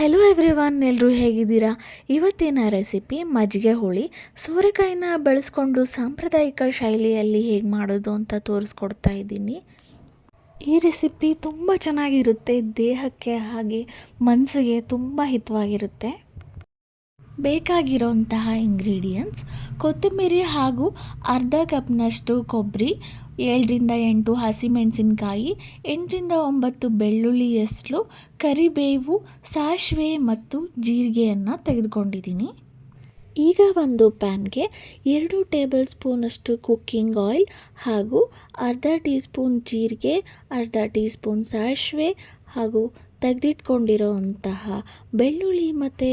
Hello everyone, ಎಲ್ಲರೂ ಹೇಗಿದ್ದೀರಾ? ಇವತ್ತಿನ ರೆಸಿಪಿ ಮಜ್ಜಿಗೆ ಹುಳಿ. ಸೋರೆಕಾಯಿನ ಬಳಸ್ಕೊಂಡು ಸಾಂಪ್ರದಾಯಿಕ ಶೈಲಿಯಲ್ಲಿ ಹೇಗೆ ಮಾಡೋದು ಅಂತ ತೋರಿಸ್ಕೊಡ್ತಾ ಇದ್ದೀನಿ. ಈ ರೆಸಿಪಿ ತುಂಬ ಚೆನ್ನಾಗಿರುತ್ತೆ, ದೇಹಕ್ಕೆ ಹಾಗೆ ಮನಸ್ಸಿಗೆ ತುಂಬ ಹಿತವಾಗಿರುತ್ತೆ. ಬೇಕಾಗಿರೋಂತಹ ಇಂಗ್ರೀಡಿಯೆಂಟ್ಸ್: ಕೊತ್ತಂಬರಿ ಹಾಗೂ ಅರ್ಧ ಕಪ್ನಷ್ಟು ಕೊಬ್ಬರಿ, 7-8 ಹಸಿಮೆಣಸಿನಕಾಯಿ, 8-9 ಬೆಳ್ಳುಳ್ಳಿ ಎಸ್ಳು, ಕರಿಬೇವು, ಸಾಸಿವೆ ಮತ್ತು ಜೀರಿಗೆಯನ್ನು ತೆಗೆದುಕೊಂಡಿದ್ದೀನಿ. ಈಗ ಒಂದು ಪ್ಯಾನ್ಗೆ 2 ಟೇಬಲ್ ಸ್ಪೂನಷ್ಟು ಕುಕ್ಕಿಂಗ್ ಆಯಿಲ್ ಹಾಗೂ ಅರ್ಧ ಟೀ ಸ್ಪೂನ್ ಜೀರಿಗೆ, ಅರ್ಧ ಟೀ ಸ್ಪೂನ್ ಸಾಸಿವೆ ಹಾಗೂ ತೆಗೆದಿಟ್ಕೊಂಡಿರೋ ಅಂತಹ ಬೆಳ್ಳುಳ್ಳಿ ಮತ್ತು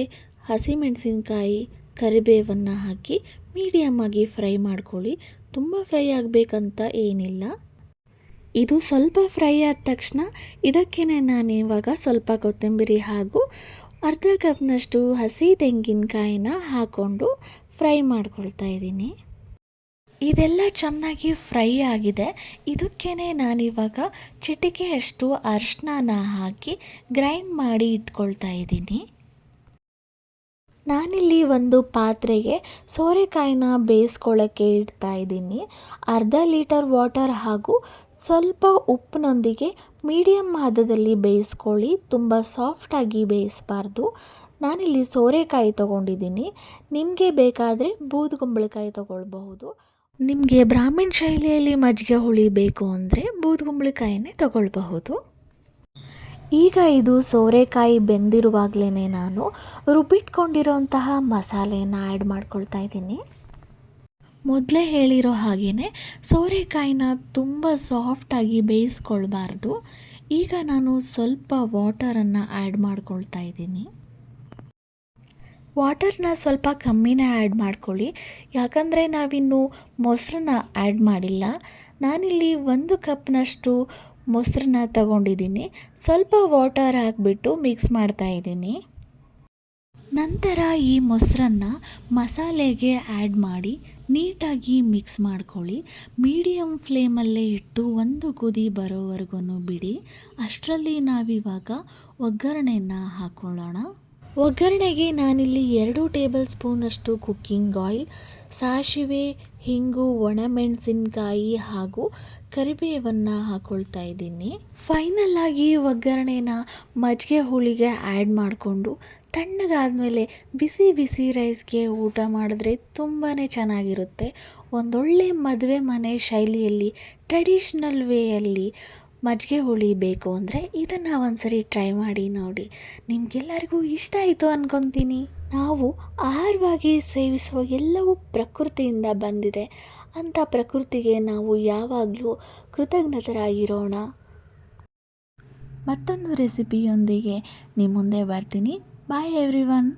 ಹಸಿಮೆಣಸಿನಕಾಯಿ, ಕರಿಬೇವನ್ನು ಹಾಕಿ ಮೀಡಿಯಮ್ ಆಗಿ ಫ್ರೈ ಮಾಡ್ಕೊಳ್ಳಿ. ತುಂಬ ಫ್ರೈ ಆಗಬೇಕಂತ ಏನಿಲ್ಲ. ಇದು ಸ್ವಲ್ಪ ಫ್ರೈ ಆದ ತಕ್ಷಣ ಇದಕ್ಕೇ ನಾನಿವಾಗ ಸ್ವಲ್ಪ ಕೊತ್ತಂಬರಿ ಹಾಗೂ ಅರ್ಧ ಕಪ್ನಷ್ಟು ಹಸಿ ತೆಂಗಿನಕಾಯಿನ ಹಾಕ್ಕೊಂಡು ಫ್ರೈ ಮಾಡ್ಕೊಳ್ತಾ ಇದ್ದೀನಿ. ಇದೆಲ್ಲ ಚೆನ್ನಾಗಿ ಫ್ರೈ ಆಗಿದೆ. ಇದಕ್ಕೇ ನಾನಿವಾಗ ಚಿಟಿಕೆಯಷ್ಟು ಅರಿಶಿನ ಹಾಕಿ ಗ್ರೈಂಡ್ ಮಾಡಿ ಇಟ್ಕೊಳ್ತಾ ಇದ್ದೀನಿ. ನಾನಿಲ್ಲಿ ಒಂದು ಪಾತ್ರೆಗೆ ಸೋರೆಕಾಯಿನ ಬೇಯಿಸ್ಕೊಳ್ಳೋಕ್ಕೆ ಇಡ್ತಾ ಇದ್ದೀನಿ. ಅರ್ಧ ಲೀಟರ್ ವಾಟರ್ ಹಾಗೂ ಸ್ವಲ್ಪ ಉಪ್ಪಿನೊಂದಿಗೆ ಮೀಡಿಯಮ್ ಹದದಲ್ಲಿ ಬೇಯಿಸ್ಕೊಳ್ಳಿ. ತುಂಬ ಸಾಫ್ಟಾಗಿ ಬೇಯಿಸಬಾರ್ದು. ನಾನಿಲ್ಲಿ ಸೋರೆಕಾಯಿ ತೊಗೊಂಡಿದ್ದೀನಿ. ನಿಮಗೆ ಬೇಕಾದರೆ ಬೂದುಗುಂಬಳಕಾಯಿ ತೊಗೊಳ್ಬಹುದು. ನಿಮಗೆ ಬ್ರಾಹ್ಮಣ ಶೈಲಿಯಲ್ಲಿ ಮಜ್ಜಿಗೆ ಹುಳಿ ಬೇಕು ಅಂದರೆ ಬೂದುಗುಂಬಳಕಾಯಿನೇ ತೊಗೊಳ್ಬಹುದು. ಈಗ ಇದು ಸೋರೆಕಾಯಿ ಬೆಂದಿರುವಾಗಲೇ ನಾನು ರುಬ್ಬಿಟ್ಕೊಂಡಿರೋಂತಹ ಮಸಾಲೆನ ಆ್ಯಡ್ ಮಾಡ್ಕೊಳ್ತಾ ಇದ್ದೀನಿ. ಮೊದಲೇ ಹೇಳಿರೋ ಹಾಗೆಯೇ ಸೋರೆಕಾಯಿನ ತುಂಬ ಸಾಫ್ಟಾಗಿ ಬೇಯಿಸ್ಕೊಳ್ಬಾರ್ದು. ಈಗ ನಾನು ಸ್ವಲ್ಪ ವಾಟರನ್ನು ಆ್ಯಡ್ ಮಾಡ್ಕೊಳ್ತಾ ಇದ್ದೀನಿ. ವಾಟರ್ನ ಸ್ವಲ್ಪ ಕಮ್ಮಿನೇ ಆ್ಯಡ್ ಮಾಡ್ಕೊಳ್ಳಿ, ಯಾಕಂದರೆ ನಾವಿನ್ನು ಮೊಸರನ್ನ ಆ್ಯಡ್ ಮಾಡಿಲ್ಲ. ನಾನಿಲ್ಲಿ 1 ಕಪ್ನಷ್ಟು ಮೊಸರನ್ನ ತಗೊಂಡಿದ್ದೀನಿ. ಸ್ವಲ್ಪ ವಾಟರ್ ಹಾಕಿಬಿಟ್ಟು ಮಿಕ್ಸ್ ಮಾಡ್ತಾ ಇದ್ದೀನಿ. ನಂತರ ಈ ಮೊಸರನ್ನು ಮಸಾಲೆಗೆ ಆ್ಯಡ್ ಮಾಡಿ ನೀಟಾಗಿ ಮಿಕ್ಸ್ ಮಾಡ್ಕೊಳ್ಳಿ. ಮೀಡಿಯಮ್ ಫ್ಲೇಮಲ್ಲೇ ಇಟ್ಟು 1 ಕುದಿ ಬರೋವರೆಗೂ ಬಿಡಿ. ಅಷ್ಟರಲ್ಲಿ ನಾವಿವಾಗ ಒಗ್ಗರಣೆಯನ್ನು ಹಾಕ್ಕೊಳ್ಳೋಣ. ಒಗ್ಗರಣೆಗೆ ನಾನಿಲ್ಲಿ 2 ಟೇಬಲ್ ಸ್ಪೂನಷ್ಟು ಕುಕ್ಕಿಂಗ್ ಆಯಿಲ್, ಸಾಸಿವೆ, ಹಿಂಗು, ಒಣಮೆಣಸಿನಕಾಯಿ ಹಾಗೂ ಕರಿಬೇವನ್ನು ಹಾಕ್ಕೊಳ್ತಾ ಇದ್ದೀನಿ. ಫೈನಲ್ ಆಗಿ ಒಗ್ಗರಣೆನ ಮಜ್ಜಿಗೆ ಹುಳಿಗೆ ಆ್ಯಡ್ ಮಾಡಿಕೊಂಡು ತಣ್ಣಗಾದಮೇಲೆ ಬಿಸಿ ಬಿಸಿ ರೈಸ್ಗೆ ಊಟ ಮಾಡಿದ್ರೆ ತುಂಬಾ ಚೆನ್ನಾಗಿರುತ್ತೆ. ಒಂದೊಳ್ಳೆ ಮದುವೆ ಮನೆ ಶೈಲಿಯಲ್ಲಿ ಟ್ರೆಡಿಷ್ನಲ್ ವೇಯಲ್ಲಿ ಮಜ್ಜಿಗೆ ಹುಳಿ ಬೇಕು ಅಂದರೆ ಇದನ್ನು ಒಂದ್ಸರಿ ಟ್ರೈ ಮಾಡಿ ನೋಡಿ. ನಿಮಗೆಲ್ಲರಿಗೂ ಇಷ್ಟ ಆಯಿತು ಅಂದ್ಕೊತೀನಿ. ನಾವು ಆಹಾರವಾಗಿ ಸೇವಿಸುವ ಎಲ್ಲವೂ ಪ್ರಕೃತಿಯಿಂದ ಬಂದಿದೆ. ಅಂಥ ಪ್ರಕೃತಿಗೆ ನಾವು ಯಾವಾಗಲೂ ಕೃತಜ್ಞತರಾಗಿರೋಣ. ಮತ್ತೊಂದು ರೆಸಿಪಿಯೊಂದಿಗೆ ನಿಮ್ಮ ಮುಂದೆ ಬರ್ತೀನಿ. ಬಾಯ್ ಎವ್ರಿವನ್.